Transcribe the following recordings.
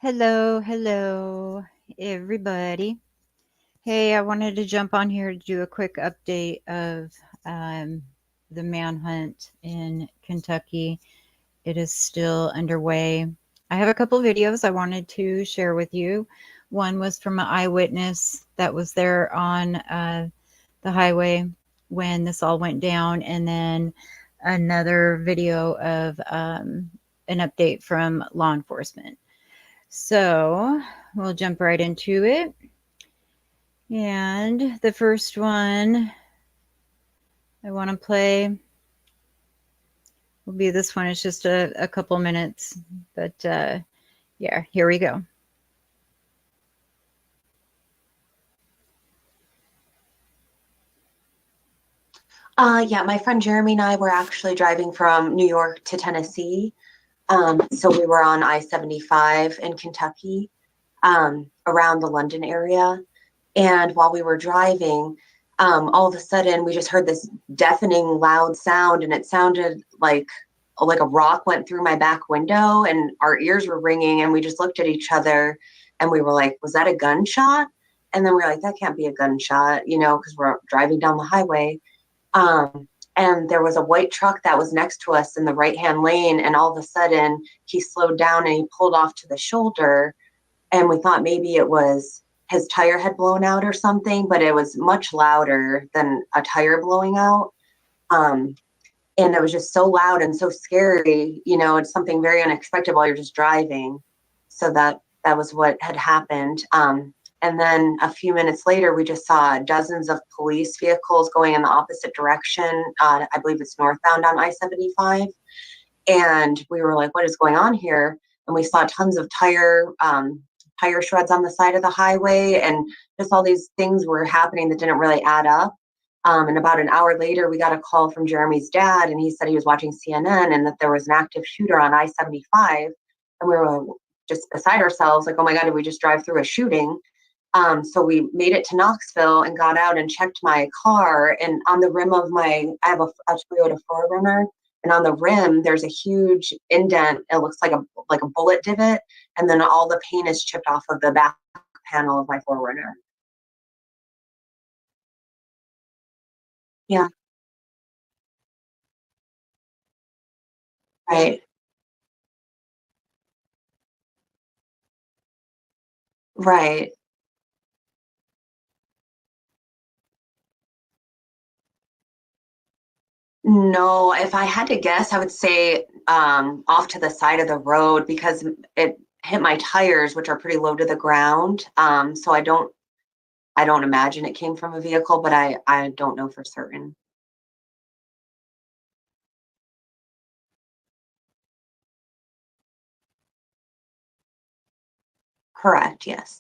Hello, everybody. Hey, I wanted to jump on here to do a quick update of the manhunt in Kentucky. It is still underway. I have a couple videos I wanted to share with you. One was from an eyewitness that was there on the highway when this all went down, and then another video of an update from law enforcement. So we'll jump right into it. And the first one I want to play will be this one. It's just a couple minutes, but yeah, here we go. Yeah, my friend Jeremy and I were actually driving from New York to Tennessee. So we were on I-75 in Kentucky, around the London area. And while we were driving, all of a sudden we just heard this deafening loud sound, and it sounded like a rock went through my back window, and our ears were ringing, and we just looked at each other and we were like, was that a gunshot? And then we were like, that can't be a gunshot, because we're driving down the highway. And there was a white truck that was next to us in the right-hand lane, and all of a sudden he slowed down and he pulled off to the shoulder, and we thought maybe it was his tire had blown out or something, but it was much louder than a tire blowing out. And it was just so loud and so scary, it's something very unexpected while you're just driving. So that was what had happened. And then a few minutes later, we just saw dozens of police vehicles going in the opposite direction. I believe it's northbound on I-75. And we were like, what is going on here? And we saw tons of tire shreds on the side of the highway, and just all these things were happening that didn't really add up. And about an hour later, we got a call from Jeremy's dad, and he said he was watching CNN and that there was an active shooter on I-75. And we were just beside ourselves, like, oh my God, did we just drive through a shooting? So we made it to Knoxville and got out and checked my car. And on the rim of I have a Toyota 4Runner, and on the rim there's a huge indent. It looks like a bullet divot, and then all the paint is chipped off of the back panel of my 4Runner. Yeah. Right. Right. No, if I had to guess, I would say off to the side of the road, because it hit my tires, which are pretty low to the ground. So I don't imagine it came from a vehicle, but I don't know for certain. Correct, yes.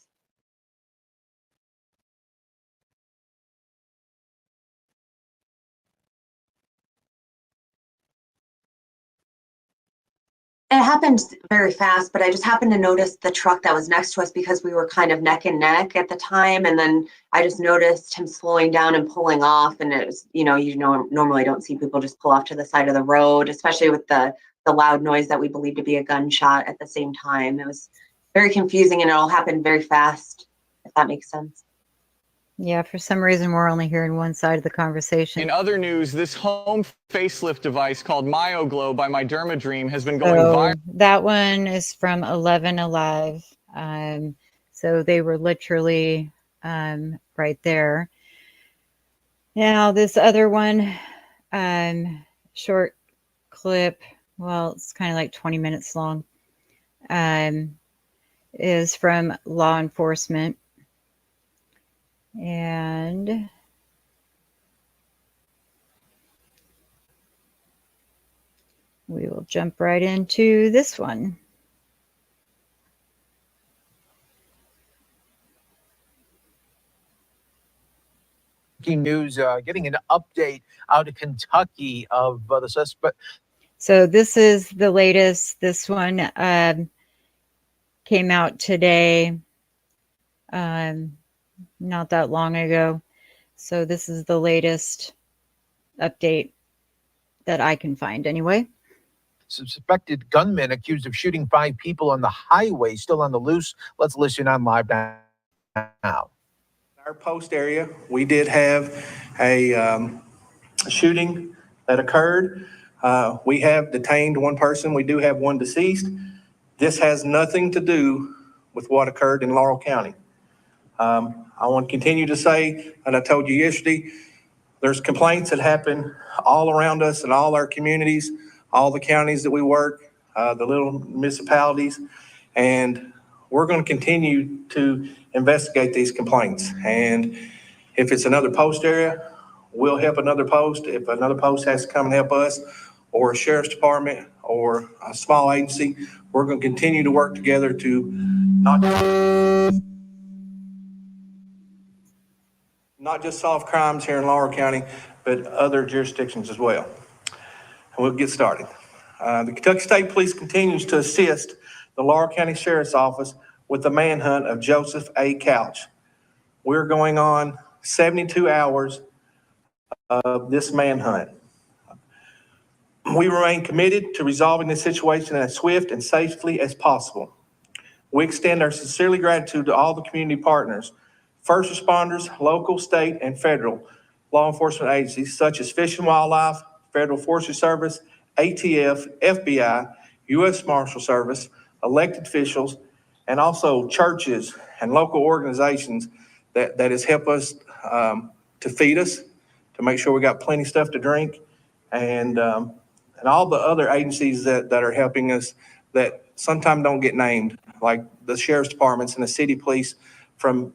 It happened very fast, but I just happened to notice the truck that was next to us because we were kind of neck and neck at the time. And then I just noticed him slowing down and pulling off. And it was, normally don't see people just pull off to the side of the road, especially with the loud noise that we believe to be a gunshot at the same time. It was very confusing, and it all happened very fast, if that makes sense. Yeah, for some reason we're only hearing one side of the conversation. In other news, this home facelift device called MyoGlow by My Dermadream has been going viral. That one is from 11 Alive. So they were literally right there. Now this other one, short clip, well, it's kind of like 20 minutes long, is from law enforcement. And we will jump right into this one. News, getting an update out of Kentucky of the suspect. So this is the latest. This one came out today, not that long ago. So this is the latest update that I can find anyway. suspected gunman accused of shooting 5 people on the highway, still on the loose. Let's listen on live now. Our post area, we did have a shooting that occurred. We have detained one person. We do have one deceased. This has nothing to do with what occurred in Laurel County. I want to continue to say, and I told you yesterday, there's complaints that happen all around us in all our communities, all the counties that we work, the little municipalities, and we're going to continue to investigate these complaints. And if it's another post area, we'll help another post. If another post has to come and help us, or a sheriff's department, or a small agency, we're going to continue to work together to not just solve crimes here in Laurel County, but other jurisdictions as well. And we'll get started. The Kentucky State Police continues to assist the Laurel County Sheriff's Office with the manhunt of Joseph A. Couch. We're going on 72 hours of this manhunt. We remain committed to resolving this situation as swift and safely as possible. We extend our sincerely gratitude to all the community partners, first responders, local, state, and federal law enforcement agencies such as Fish and Wildlife, Federal Forestry Service, ATF, FBI, U.S. Marshal Service, elected officials, and also churches and local organizations that has helped us to feed us, to make sure we got plenty of stuff to drink, and all the other agencies that are helping us that sometimes don't get named, like the sheriff's departments and the city police from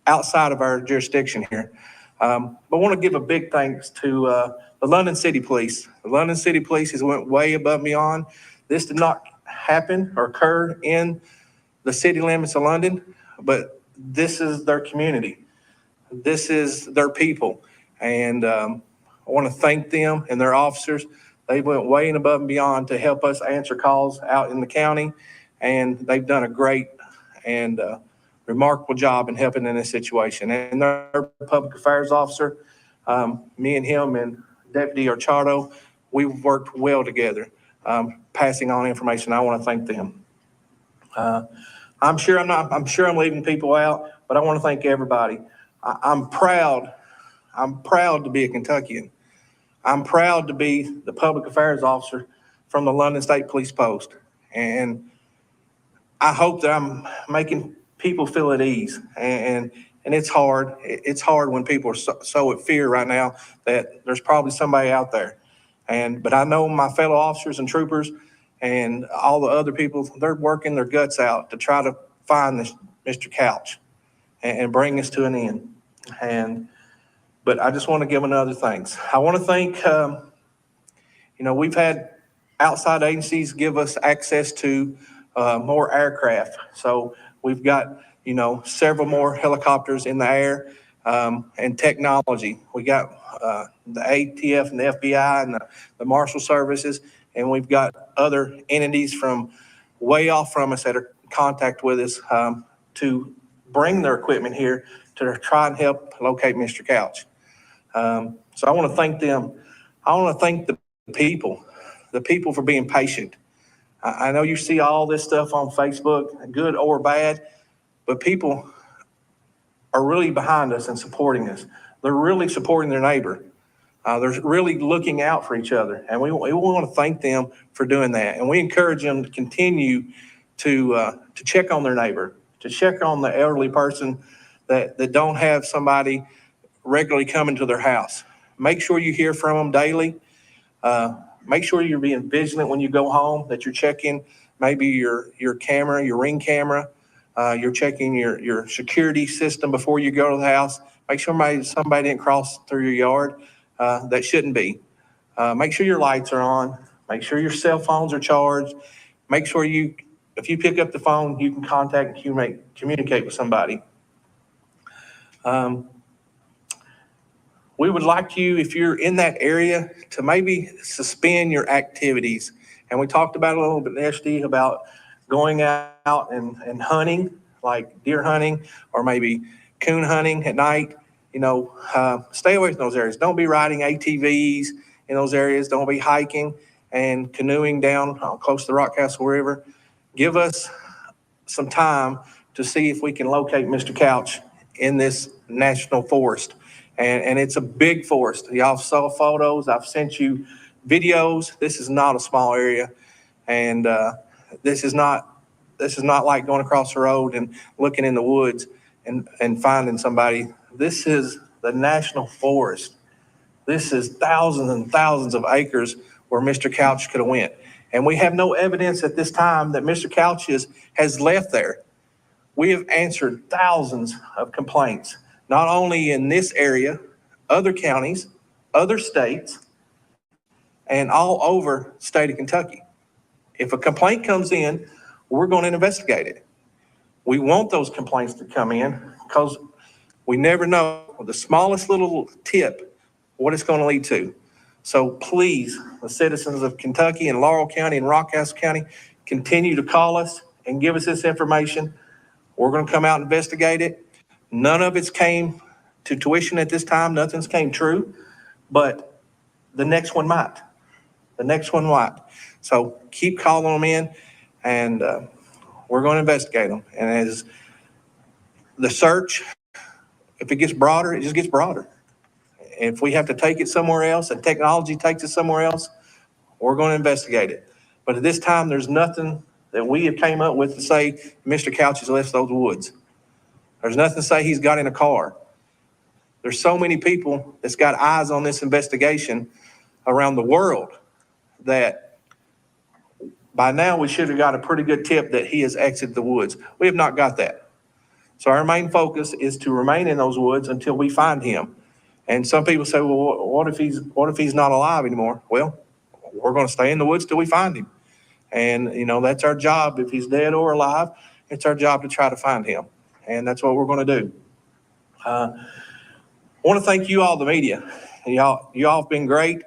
outside of our jurisdiction here. But I want to give a big thanks to the London City Police. The London City Police has went way above and beyond. This did not happen or occur in the city limits of London, but this is their community. This is their people. And I want to thank them and their officers. They went way and above and beyond to help us answer calls out in the county. And they've done a great and remarkable job in helping in this situation. And their public affairs officer, me and him and Deputy Archado, we've worked well together, passing on information. I want to thank them. I'm sure I'm leaving people out, but I want to thank everybody. I'm proud to be a Kentuckian. I'm proud to be the public affairs officer from the London State Police Post. And I hope that I'm making people feel at ease. And it's hard. It's hard when people are so at fear right now that there's probably somebody out there. But I know my fellow officers and troopers and all the other people, they're working their guts out to try to find this Mr. Couch and bring us to an end. But I just want to give another thanks. I want to thank, we've had outside agencies give us access to more aircraft. So we've got, several more helicopters in the air and technology. We got the ATF and the FBI and the Marshal Services, and we've got other entities from way off from us that are in contact with us to bring their equipment here to try and help locate Mr. Couch. So I want to thank them. I want to thank the people for being patient. I know you see all this stuff on Facebook, good or bad, but people are really behind us and supporting us. They're really supporting their neighbor. They're really looking out for each other. And we want to thank them for doing that. And we encourage them to continue to check on their neighbor, to check on the elderly person that don't have somebody regularly coming to their house. Make sure you hear from them daily. Make sure you're being vigilant when you go home, that you're checking maybe your camera, your Ring camera. You're checking your security system before you go to the house. Make sure somebody didn't cross through your yard that shouldn't be. Make sure your lights are on. Make sure your cell phones are charged. Make sure if you pick up the phone, you can contact and communicate with somebody. We would like you, if you're in that area, to maybe suspend your activities. And we talked about a little bit yesterday about going out and hunting, like deer hunting or maybe coon hunting at night. Stay away from those areas. Don't be riding ATVs in those areas. Don't be hiking. and canoeing down close to the Rock Castle River, give us some time to see if we can locate Mr. Couch in this national forest. And it's a big forest. Y'all saw photos. I've sent you videos. This is not a small area. And this is not like going across the road and looking in the woods and finding somebody. This is the national forest. This is thousands and thousands of acres where Mr. Couch could have went. And we have no evidence at this time that Mr. Couch has left there. We have answered thousands of complaints, not only in this area, other counties, other states, and all over the state of Kentucky. If a complaint comes in, we're going to investigate it. We want those complaints to come in because we never know the smallest little tip what it's going to lead to. So please, the citizens of Kentucky and Laurel County and Rockcastle County, continue to call us and give us this information. We're going to come out and investigate it. None of it's came to tuition at this time. Nothing's came true, but the next one might. The next one might. So keep calling them in, and we're going to investigate them. And as the search, if it gets broader, it just gets broader. If we have to take it somewhere else and technology takes it somewhere else, we're going to investigate it. But at this time, there's nothing that we have came up with to say Mr. Couch has left those woods. There's nothing to say he's got in a car. There's so many people that's got eyes on this investigation around the world that by now we should have got a pretty good tip that he has exited the woods. We have not got that. So our main focus is to remain in those woods until we find him. And some people say, well, what if he's not alive anymore? Well, we're going to stay in the woods till we find him. And, you know, that's our job. If he's dead or alive, it's our job to try to find him. And that's what we're going to do. I want to thank you all, the media. Y'all have been great.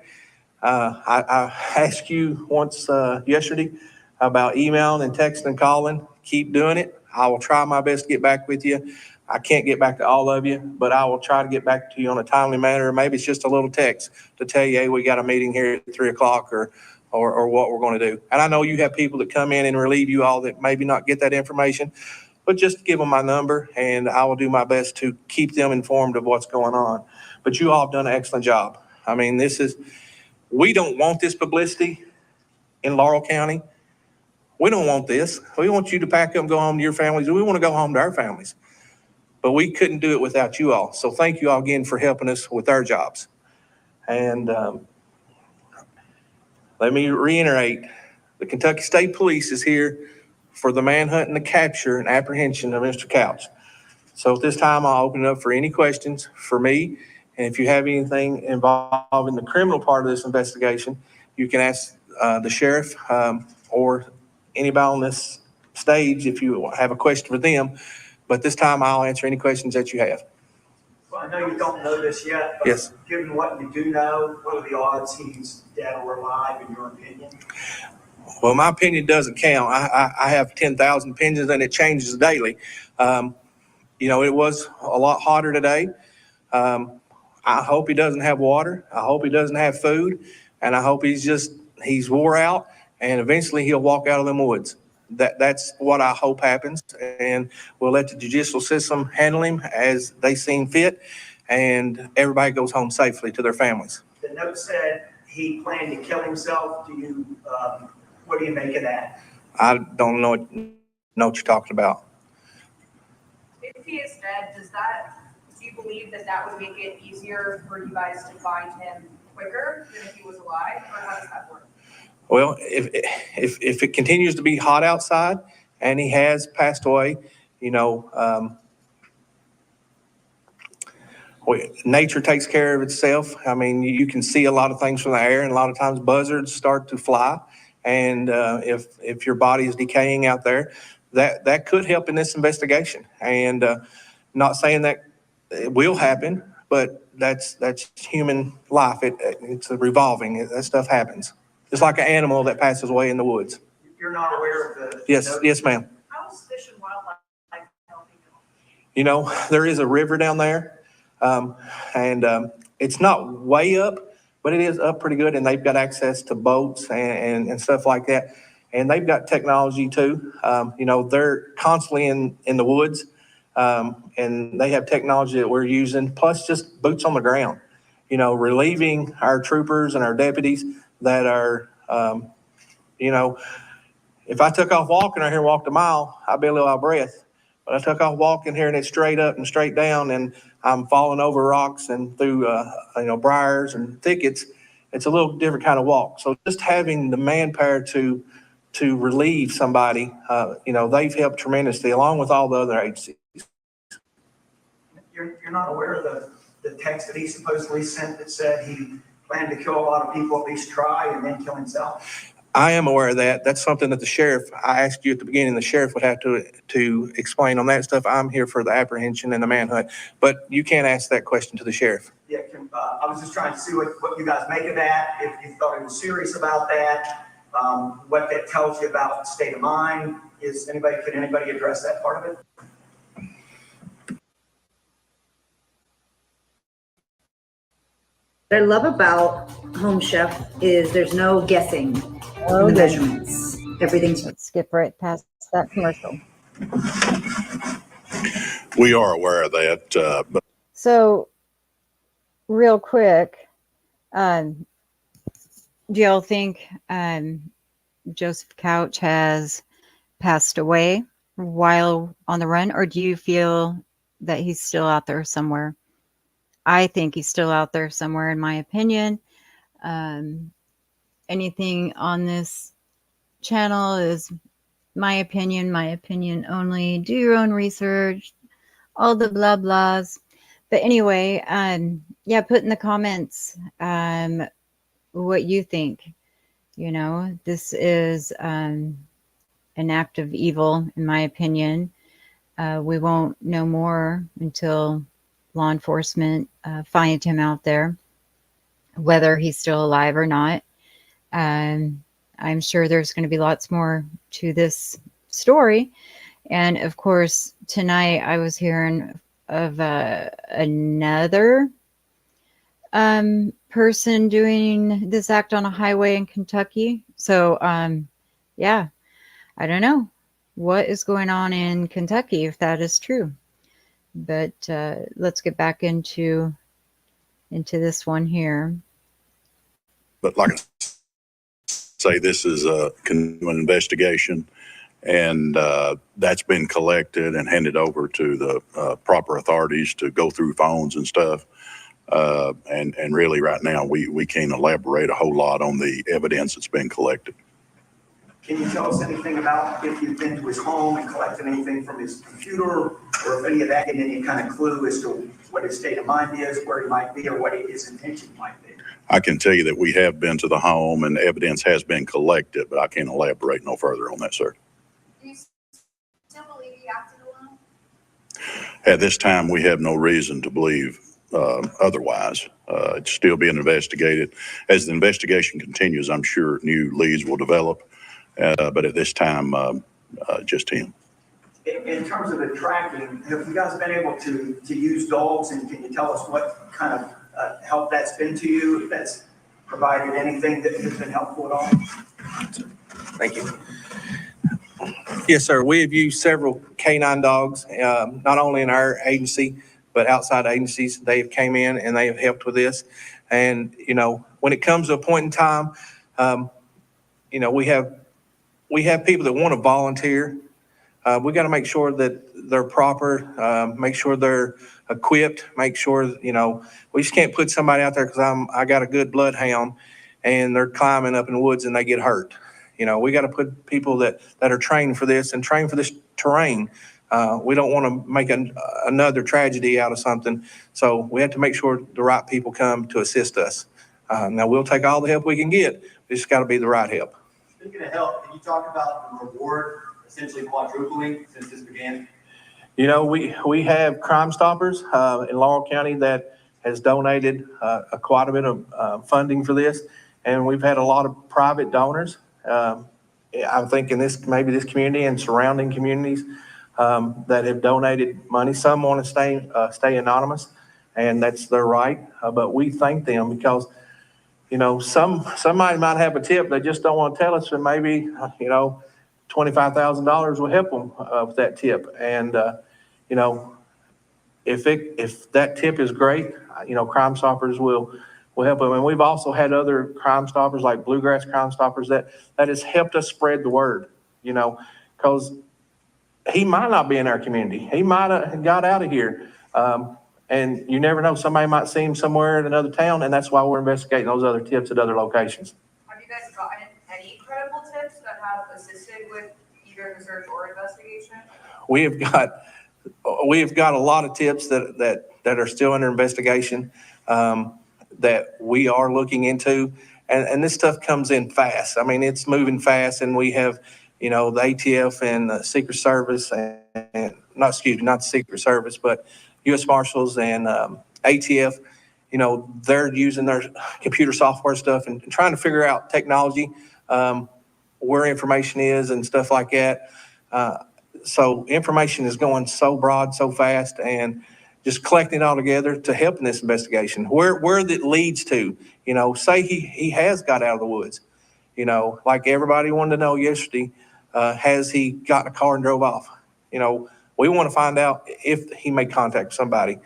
I asked you once yesterday about emailing and texting and calling. Keep doing it. I will try my best to get back with you. I can't get back to all of you, but I will try to get back to you on a timely manner. Maybe it's just a little text to tell you, hey, we got a meeting here at 3 o'clock or what we're going to do. And I know you have people that come in and relieve you all that maybe not get that information, but just give them my number and I will do my best to keep them informed of what's going on. But you all have done an excellent job. I mean, we don't want this publicity in Laurel County. We don't want this. We want you to pack up and go home to your families. We want to go home to our families. But we couldn't do it without you all. So thank you all again for helping us with our jobs. And let me reiterate, the Kentucky State Police is here for the manhunt and the capture and apprehension of Mr. Couch. So at this time, I'll open it up for any questions for me. And if you have anything involved in the criminal part of this investigation, you can ask the sheriff or anybody on this stage if you have a question for them. But this time I'll answer any questions that you have. Well, I know you don't know this yet, but yes, given what you do know, what are the odds he's dead or alive in your opinion? Well, my opinion doesn't count. I have 10,000 opinions and it changes daily. You know, it was a lot hotter today. I hope he doesn't have water. I hope he doesn't have food. And I hope he's wore out and eventually he'll walk out of them woods. That's what I hope happens. And we'll let the judicial system handle him as they seem fit. And everybody goes home safely to their families. The note said he planned to kill himself. What do you make of that? I don't know what you're talking about. If he is dead, do you believe that would make it easier for you guys to find him quicker than if he was alive, or how does that work? Well, if it continues to be hot outside and he has passed away, you know, nature takes care of itself. I mean, you can see a lot of things from the air, and a lot of times buzzards start to fly. And if your body is decaying out there, that could help in this investigation. And not saying that it will happen, but that's human life. It's a revolving. That stuff happens. It's like an animal that passes away in the woods. You're not aware of the Yes, ma'am. How is Fish and Wildlife helping you? You know, there is a river down there, and it's not way up, but it is up pretty good, and they've got access to boats and stuff like that. And they've got technology too. They're constantly in the woods, and they have technology that we're using, plus just boots on the ground, relieving our troopers and our deputies that are, if I took off walking out here and walked a mile, I'd be a little out of breath. But I took off walking here and it's straight up and straight down, and I'm falling over rocks and through, briars and thickets. It's a little different kind of walk. So just having the manpower to relieve somebody, they've helped tremendously, along with all the other agencies. You're not aware of the text that he supposedly sent that said he planned to kill a lot of people, at least try, and then kill himself? I am aware of that. That's something that the sheriff, I asked you at the beginning, the sheriff would have to explain on that stuff. I'm here for the apprehension and the manhunt, but you can't ask that question to the sheriff. Yeah, I was just trying to see what you guys make of that, if you thought he was serious about that, what that tells you about state of mind. Could anybody address that part of it? What I love about Home Chef is there's no guessing in the measurements. Everything's. Let's skip right past that commercial. We are aware of that. So, real quick, do y'all think Joseph Couch has passed away while on the run, or do you feel that he's still out there somewhere? I think he's still out there somewhere, in my opinion. Anything on this channel is my opinion only. Do your own research, all the blah blahs. But anyway, put in the comments what you think. This is an act of evil, in my opinion. We won't know more until law enforcement find him out there, whether he's still alive or not. I'm sure there's going to be lots more to this story. And of course, tonight I was hearing of another person doing this act on a highway in Kentucky. So, I don't know what is going on in Kentucky, if that is true. But let's get back into this one here. But like I say, this is an investigation, and that's been collected and handed over to the proper authorities to go through phones and stuff. And really right now, we can't elaborate a whole lot on the evidence that's been collected. Can you tell us anything about if you've been to his home and collected anything from his computer, or if any of that, and any kind of clue as to what his state of mind is, where he might be, or what his intention might be? I can tell you that we have been to the home and evidence has been collected, but I can't elaborate no further on that, sir. Do you still believe he acted alone? At this time, we have no reason to believe otherwise. It's still being investigated. As the investigation continues, I'm sure new leads will develop. But at this time, just him. In terms of the tracking, have you guys been able to use dogs, and can you tell us what kind of help that's been to you, if that's provided anything that has been helpful at all? Thank you. Yes, sir. We have used several canine dogs, not only in our agency, but outside agencies. They have came in and they have helped with this. And, when it comes to a point in time, we have people that want to volunteer. We got to make sure that they're proper, make sure they're equipped, make sure, we just can't put somebody out there because I got a good bloodhound and they're climbing up in the woods and they get hurt. We got to put people that are trained for this and trained for this terrain. We don't want to make another tragedy out of something. So we have to make sure the right people come to assist us. Now we'll take all the help we can get. It's got to be the right help. Speaking of help, can you talk about the reward essentially quadrupling since this began? We have Crime Stoppers in Laurel County that has donated quite a bit of funding for this, and we've had a lot of private donors. I'm thinking this community and surrounding communities that have donated money. Some want to stay anonymous, and that's their right. But we thank them because somebody might have a tip, they just don't want to tell us, and maybe, $25,000 will help them with that tip. And, if that tip is great, Crime Stoppers will help them. And we've also had other Crime Stoppers like Bluegrass Crime Stoppers that has helped us spread the word, because he might not be in our community. He might have got out of here. And you never know, somebody might see him somewhere in another town, and that's why we're investigating those other tips at other locations. Have you guys gotten any credible tips that have assisted with either the search or investigation? We have got a lot of tips that are still under investigation, that we are looking into, and this stuff comes in fast. I mean, it's moving fast, and we have, the ATF and the Secret Service and not the Secret Service, but U.S. Marshals and ATF, they're using their computer software stuff and trying to figure out technology, where information is and stuff like that. So information is going so broad, so fast, and just collecting it all together to help in this investigation. Where that leads to, say he has got out of the woods, like everybody wanted to know yesterday, has he got in a car and drove off? We want to find out if he made contact with somebody.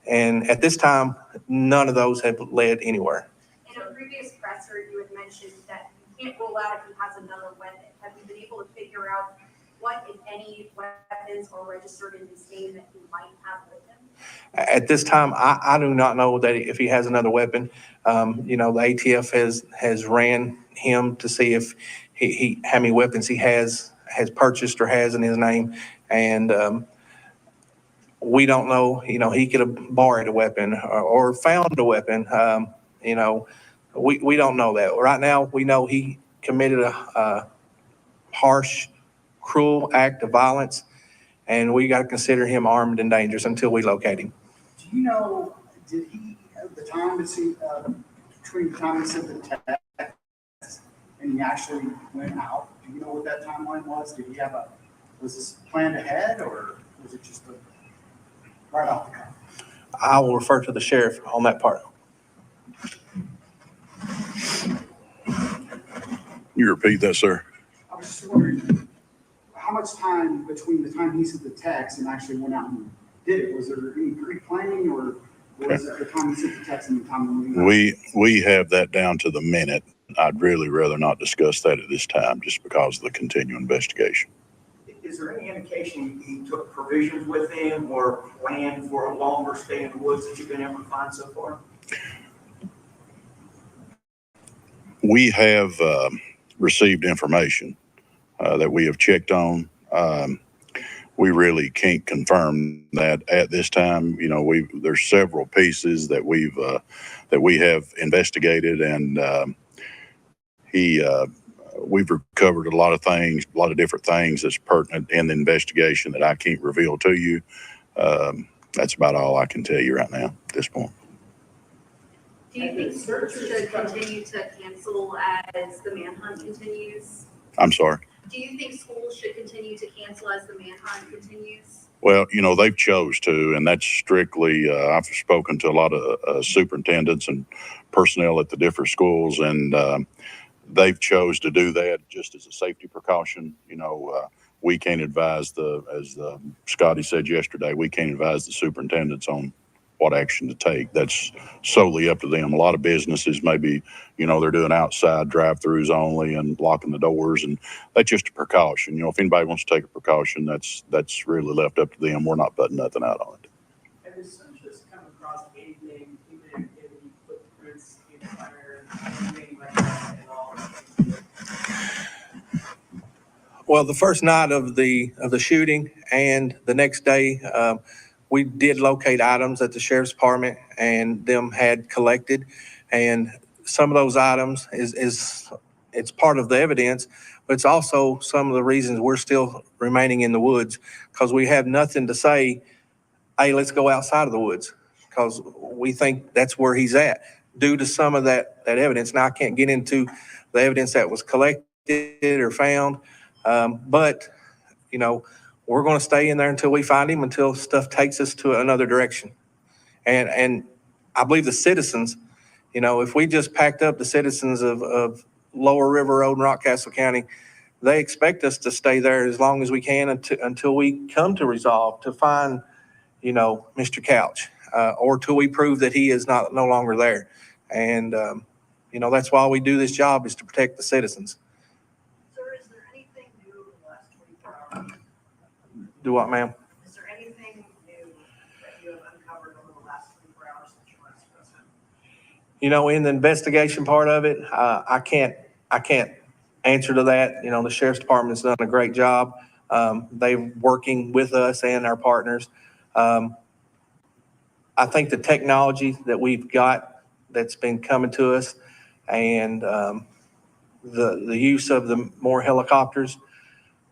And at this time, none of those have led anywhere. In a previous presser, you had mentioned that you can't rule out if he has another weapon. Have you been able to figure out what, if any, weapons are registered in his name that he might have with him? At this time, I do not know that if he has another weapon. The ATF has ran him to see if he how many weapons he has purchased or has in his name. And we don't know, he could have borrowed a weapon or found a weapon. We don't know that. Right now, we know he committed a harsh, cruel act of violence, and we got to consider him armed and dangerous until we locate him. Do you know, did he, at the time, between the time he sent the text and he actually went out, do you know what that timeline was? Did he have was this planned ahead, or was it just right off the cuff? I will refer to the sheriff on that part. You repeat that, sir? I was just wondering, how much time between the time he sent the text and actually went out and did it? Was there any pre-planning, or was it the time he sent the text and the time when we have that down to the minute. I'd really rather not discuss that at this time, just because of the continuing investigation. Is there any indication he took provisions with him or planned for a longer stay in the woods that you've been able to find so far? We have received information that we have checked on. We really can't confirm that at this time. There's several pieces that we have investigated, and we've recovered a lot of things, a lot of different things that's pertinent in the investigation that I can't reveal to you. That's about all I can tell you right now at this point. Do you think search should continue to cancel as the manhunt continues? I'm sorry? Do you think schools should continue to cancel as the manhunt continues? Well, they've chose to, and that's strictly, I've spoken to a lot of superintendents and personnel at the different schools, and they've chose to do that just as a safety precaution. We can't advise as Scotty said yesterday, we can't advise the superintendents on what action to take. That's solely up to them. A lot of businesses maybe, they're doing outside drive-throughs only and locking the doors, and that's just a precaution. If anybody wants to take a precaution, that's really left up to them. We're not putting nothing out on it. Have the searchers come across anything, even if any footprints in fire, anything like that at all? Well, the first night of the shooting and the next day, we did locate items that the sheriff's department and them had collected, and some of those items it's part of the evidence, but it's also some of the reasons we're still remaining in the woods, because we have nothing to say, hey, let's go outside of the woods, because we think that's where he's at due to some of that evidence. Now, I can't get into the evidence that was collected or found, but we're going to stay in there until we find him, until stuff takes us to another direction. And I believe the citizens, You know, if we just packed up the citizens of Lower River Road and Rockcastle County, they expect us to stay there as long as we can until we come to resolve to find, you know, Mr. Couch, or till we prove that he is no longer there. And, you know, that's why we do this job, is to protect the citizens. Sir, is there anything new in the last 24 hours? Do what, ma'am? Is there anything new that you have uncovered over the last 24 hours since you last spoke? You know, in the investigation part of it, I can't answer to that. You know, the sheriff's department's done a great job. They're working with us and our partners. I think the technology that we've got that's been coming to us, and the use of the more helicopters,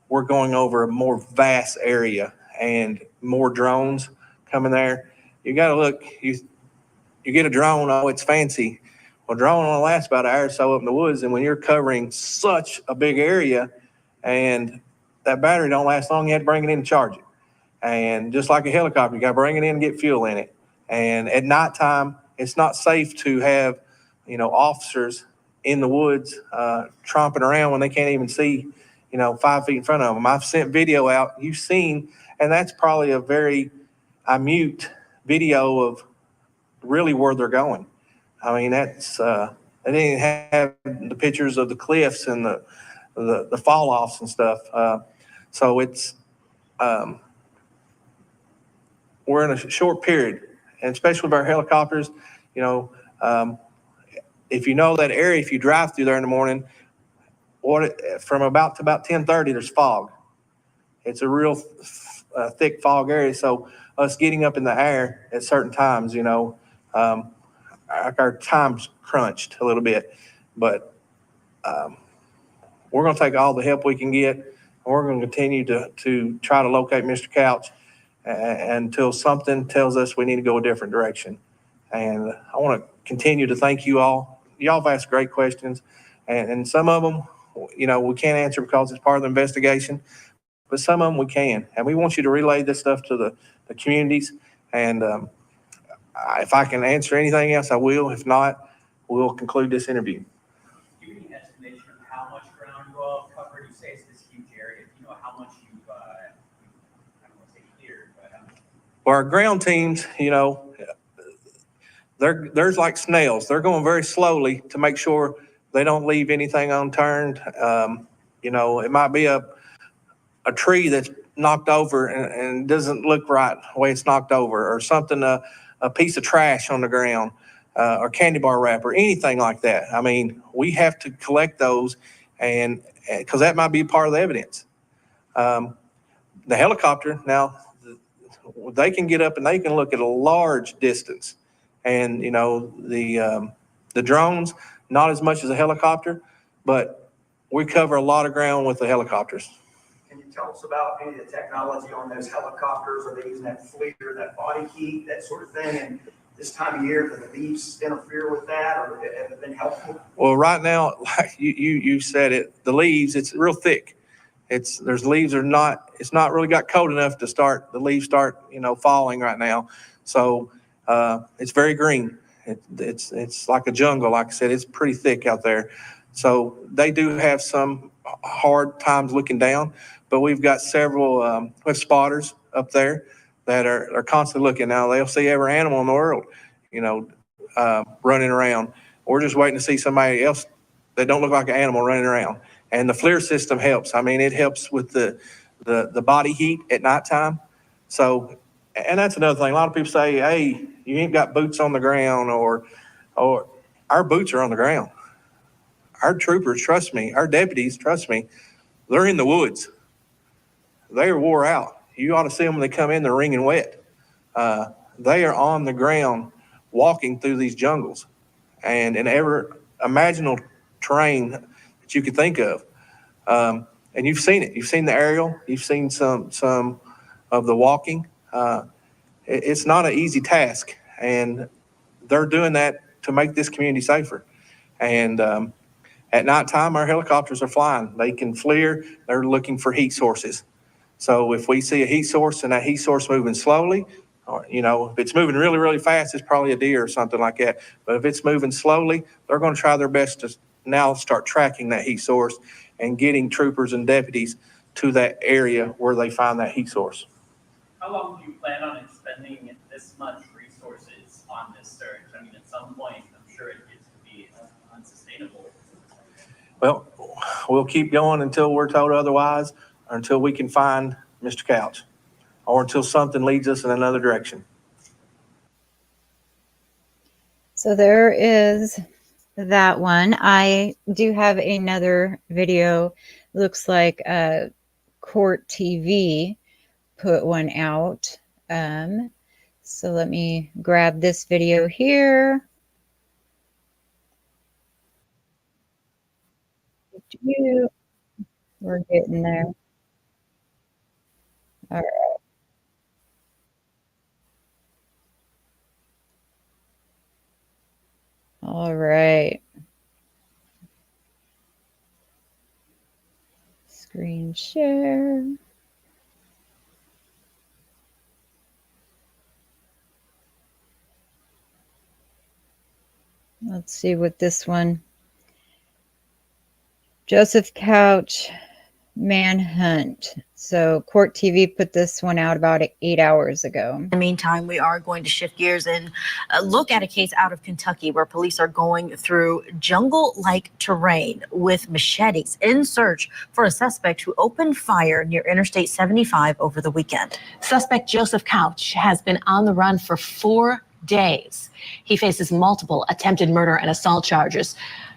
we're going over a more vast area and more drones coming there. You got to look, you get a drone, oh, it's fancy. Well, drone only lasts about an hour or so up in the woods, and when you're covering such a big area and that battery don't last long, you have to bring it in and charge it. And just like a helicopter, you got to bring it in and get fuel in it. And at nighttime, it's not safe to have, you know, officers in the woods tromping around when they can't even see, you know, 5 feet in front of them. I've sent video out, you've seen, and that's probably a very minute video of really where they're going. I mean, that's, they didn't have the pictures of the cliffs and the fall offs and stuff. So it's, we're in a short period, and especially with our helicopters, you know, if you know that area, if you drive through there in the morning, from about 10:30, there's fog. It's a real thick fog area. So us getting up in the air at certain times, you know, our time's crunched a little bit, but we're going to take all the help we can get, and we're going to continue to try to locate Mr. Couch until something tells us we need to go a different direction. And I want to continue to thank you all. Y'all have asked great questions, and some of them, you know, we can't answer because it's part of the investigation, but some of them we can. And we want you to relay this stuff to the communities. And if I can answer anything else, I will. If not, we'll conclude this interview. Do you have any estimation of how much ground you all have covered? You say it's this huge area. Do you know how much you've, I don't want to say cleared, but Well, our ground teams, you know, there's like snails. They're going very slowly to make sure they don't leave anything unturned. You know, it might be a tree that's knocked over and doesn't look right the way it's knocked over, or something, a piece of trash on the ground, or candy bar wrapper, anything like that. I mean, we have to collect those, and because that might be part of the evidence. The helicopter, now, they can get up and they can look at a large distance. And, you know, the drones, not as much as a helicopter, but we cover a lot of ground with the helicopters. Can you tell us about any of the technology on those helicopters? Are they using that FLIR, that body heat, that sort of thing? And this time of year, do the leaves interfere with that, or have it been helpful? Well, right now, like you said it, the leaves, it's real thick. It's not really got cold enough to the leaves start, you know, falling right now. So it's very green. It's like a jungle. Like I said, it's pretty thick out there. So they do have some hard times looking down, but we've got several we have spotters up there that are constantly looking. Now they'll see every animal in the world, you know, running around. We're just waiting to see somebody else that don't look like an animal running around. And the FLIR system helps. I mean, it helps with the body heat at nighttime. So, and that's another thing. A lot of people say, hey, you ain't got boots on the ground, or our boots are on the ground. Our troopers, trust me, our deputies, trust me, they're in the woods. They are wore out. You ought to see them when they come in, they're wringing wet. They are on the ground walking through these jungles and in every imaginable terrain that you could think of. And you've seen it. You've seen the aerial. You've seen some of the walking. It's not an easy task, and they're doing that to make this community safer. And at nighttime, our helicopters are flying. They can FLIR. They're looking for heat sources. So if we see a heat source and that heat source moving slowly, Or, if it's moving really, really fast, it's probably a deer or something like that. But if it's moving slowly, they're going to try their best to now start tracking that heat source and getting troopers and deputies to that area where they find that heat source. How long do you plan on expending this much resources on this search? I mean, at some point, I'm sure it gets to be unsustainable. Well, we'll keep going until we're told otherwise, or until we can find Mr. Couch, or until something leads us in another direction. So there is that one. I do have another video. Looks like Court TV put one out. So let me grab this video here. We're getting there. All right. All right. Screen share. Let's see what this one. Joseph Couch Manhunt. So Court TV put this one out about 8 hours ago. In the meantime, we are going to shift gears and look at a case out of Kentucky where police are going through jungle-like terrain with machetes in search for a suspect who opened fire near Interstate 75 over the weekend. Suspect Joseph Couch has been on the run for 4 days. He faces multiple attempted murder and assault charges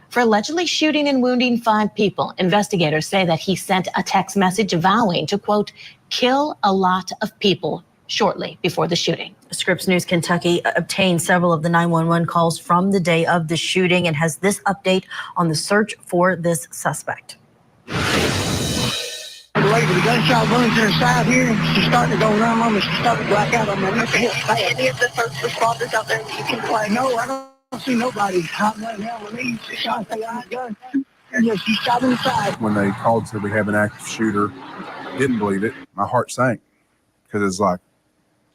for allegedly shooting and wounding 5 people. Investigators say that he sent a text message vowing to, quote, kill a lot of people shortly before the shooting. Scripps News Kentucky obtained several of the 911 calls from the day of the shooting and has this update on the search for this suspect. The gunshot wounds to the side here, and she's starting to go numb on me. She's starting to black out on my neck. Any of the first responders out there that you can play? No, I don't see nobody out right now with me. She's trying to stay on the gun. She's shot in the side. When they called and said we have an active shooter, didn't believe it. My heart sank because it's like,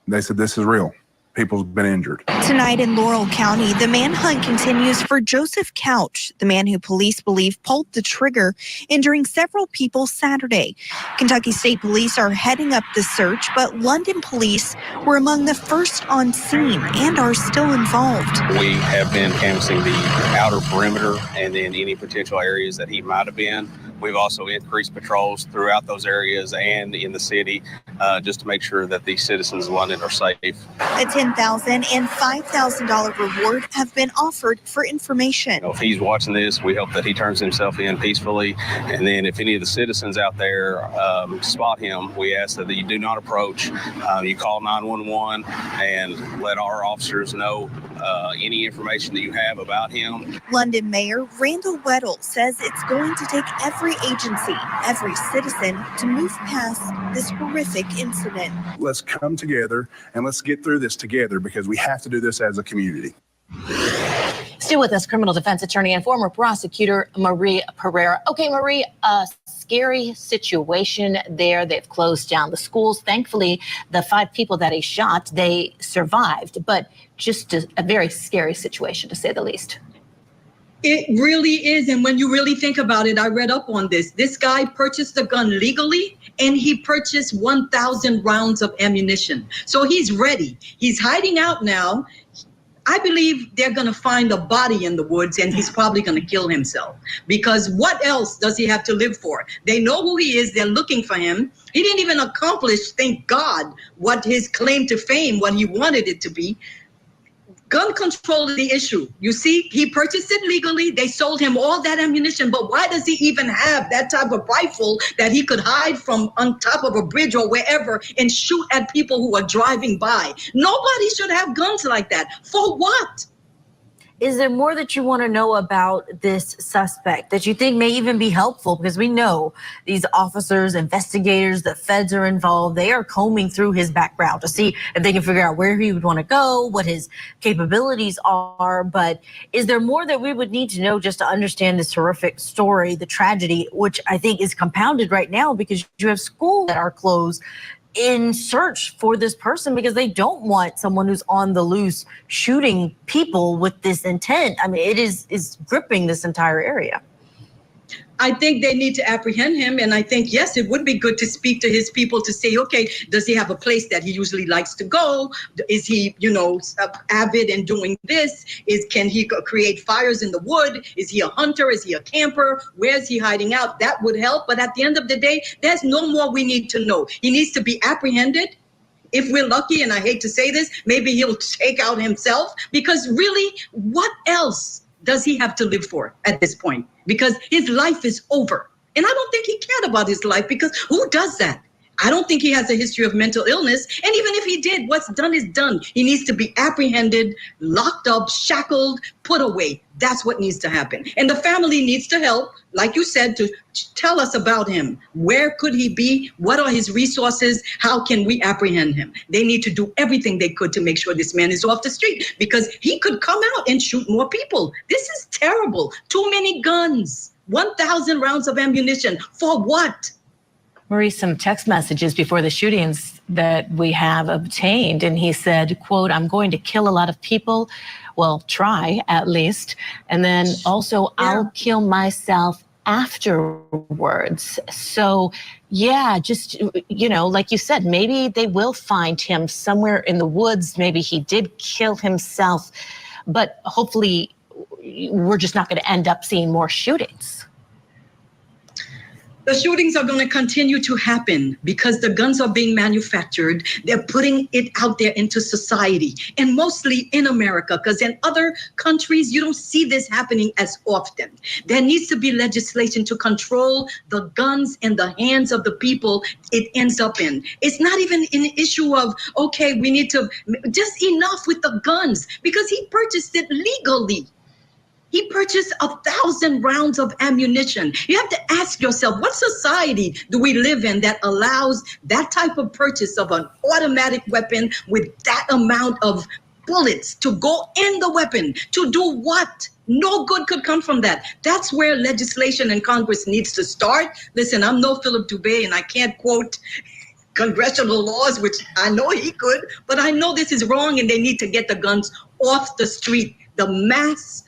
they said this is real. People's been injured. Tonight in Laurel County, the manhunt continues for Joseph Couch, the man who police believe pulled the trigger, injuring several people Saturday. Kentucky State Police are heading up the search, but London police were among the first on scene and are still involved. We have been canvassing the outer perimeter and then any potential areas that he might have been. We've also increased patrols throughout those areas and in the city just to make sure that the citizens of London are safe. A $10,000 and $5,000 reward have been offered for information. If he's watching this, we hope that he turns himself in peacefully. And then if any of the citizens out there spot him, we ask that you do not approach. You call 911 and let our officers know any information that you have about him. London Mayor Randall Weddle says it's going to take every agency, every citizen to move past this horrific incident. Let's come together and let's get through this together because we have to do this as a community. Still with us, criminal defense attorney and former prosecutor Marie Pereira. Okay, Marie, a scary situation there. They've closed down the schools. Thankfully, the 5 people that he shot, they survived, but just a very scary situation to say the least. It really is. And when you really think about it, I read up on this. This guy purchased the gun legally and he purchased 1,000 rounds of ammunition. So he's ready. He's hiding out now. I believe they're going to find a body in the woods and he's probably going to kill himself because what else does he have to live for? They know who he is. They're looking for him. He didn't even accomplish, thank God, what his claim to fame, what he wanted it to be. Gun control is the issue. You see, he purchased it legally. They sold him all that ammunition. But why does he even have that type of rifle that he could hide from on top of a bridge or wherever and shoot at people who are driving by? Nobody should have guns like that. For what? Is there more that you want to know about this suspect that you think may even be helpful? Because we know these officers, investigators, the feds are involved. They are combing through his background to see if they can figure out where he would want to go, what his capabilities are. But is there more that we would need to know just to understand this horrific story, the tragedy, which I think is compounded right now because you have schools that are closed. in search for this person because they don't want someone who's on the loose shooting people with this intent. I mean, it is gripping this entire area. I think they need to apprehend him. And I think, yes, it would be good to speak to his people to say, okay, does he have a place that he usually likes to go? Is he, avid in doing this? Can he create fires in the wood? Is he a hunter? Is he a camper? Where's he hiding out? That would help. But at the end of the day, there's no more we need to know. He needs to be apprehended. If we're lucky, and I hate to say this, maybe he'll take out himself, because really, what else does he have to live for at this point? Because his life is over. And I don't think he cared about his life, because who does that? I don't think he has a history of mental illness. And even if he did, what's done is done. He needs to be apprehended, locked up, shackled, put away. That's what needs to happen. And the family needs to help, like you said, to tell us about him. Where could he be? What are his resources? How can we apprehend him? They need to do everything they could to make sure this man is off the street, because he could come out and shoot more people. This is terrible. Too many guns, 1,000 rounds of ammunition. For what? Marie, some text messages before the shootings that we have obtained, and he said, quote, "I'm going to kill a lot of people. Well, try at least. And then also, I'll kill myself afterwards." So yeah, just, like you said, maybe they will find him somewhere in the woods. Maybe he did kill himself, but hopefully we're just not going to end up seeing more shootings. The shootings are going to continue to happen because the guns are being manufactured. They're putting it out there into society, and mostly in America, because in other countries, you don't see this happening as often. There needs to be legislation to control the guns in the hands of the people it ends up in. It's not even an issue of, okay, we need to, just enough with the guns, because he purchased it legally. He purchased 1,000 rounds of ammunition. You have to ask yourself, what society do we live in that allows that type of purchase of an automatic weapon with that amount of bullets to go in the weapon? To do what? No good could come from that. That's where legislation in Congress needs to start. Listen, I'm no Philip Dubé, and I can't quote congressional laws, which I know he could, but I know this is wrong, and they need to get the guns off the street. The mass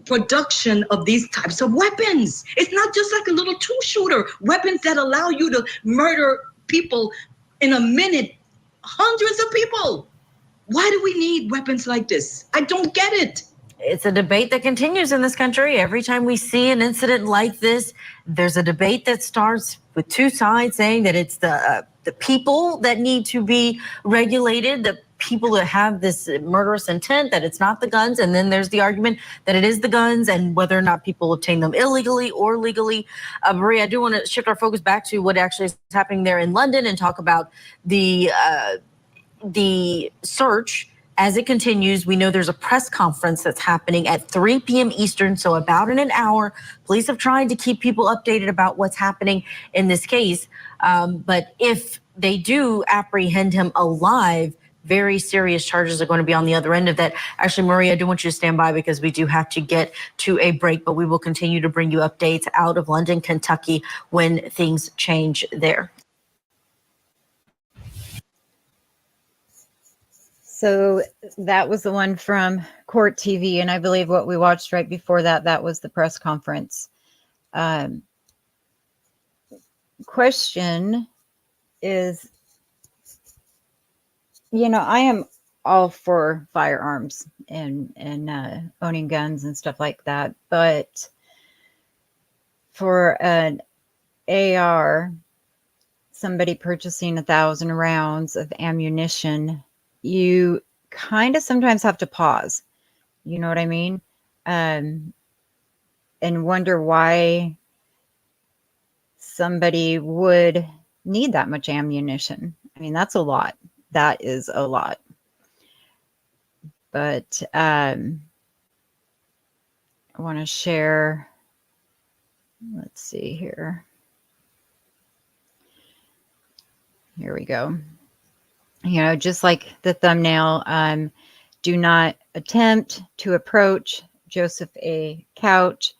production of these types of weapons. It's not just like a little two-shooter. Weapons that allow you to murder people in a minute, hundreds of people. Why do we need weapons like this? I don't get it. It's a debate that continues in this country. Every time we see an incident like this, there's a debate that starts with two sides saying that it's the people that need to be regulated, the people that have this murderous intent, that it's not the guns. And then there's the argument that it is the guns, and whether or not people obtain them illegally or legally. Maria, I do want to shift our focus back to what actually is happening there in London and talk about the search as it continues. We know there's a press conference that's happening at 3 p.m. Eastern, so about in an hour. Police have tried to keep people updated about what's happening in this case. But if they do apprehend him alive, very serious charges are going to be on the other end of that. Actually, Maria, I do want you to stand by because we do have to get to a break, but we will continue to bring you updates out of London, Kentucky when things change there. So that was the one from Court TV, and I believe what we watched right before that, that was the press conference. Question is, I am all for firearms and owning guns and stuff like that, but for an AR, somebody purchasing 1,000 rounds of ammunition, you kind of sometimes have to pause. You know what I mean? And wonder why somebody would need that much ammunition. I mean, that's a lot. That is a lot. But I want to share, let's see here. Here we go. Just like the thumbnail, do not attempt to approach Joseph A. Couch.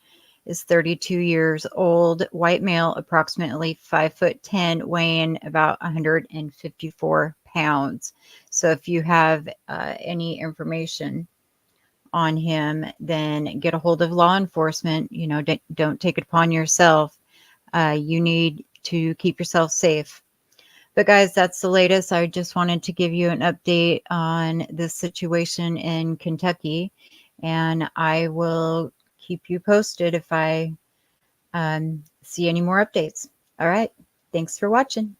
is 32 years old, white male, approximately 5'10", weighing about 154 pounds. So if you have any information on him, then get a hold of law enforcement. You know, don't take it upon yourself. You need to keep yourself safe. But guys, that's the latest. I just wanted to give you an update on this situation in Kentucky, and I will keep you posted if I see any more updates. All right. Thanks for watching.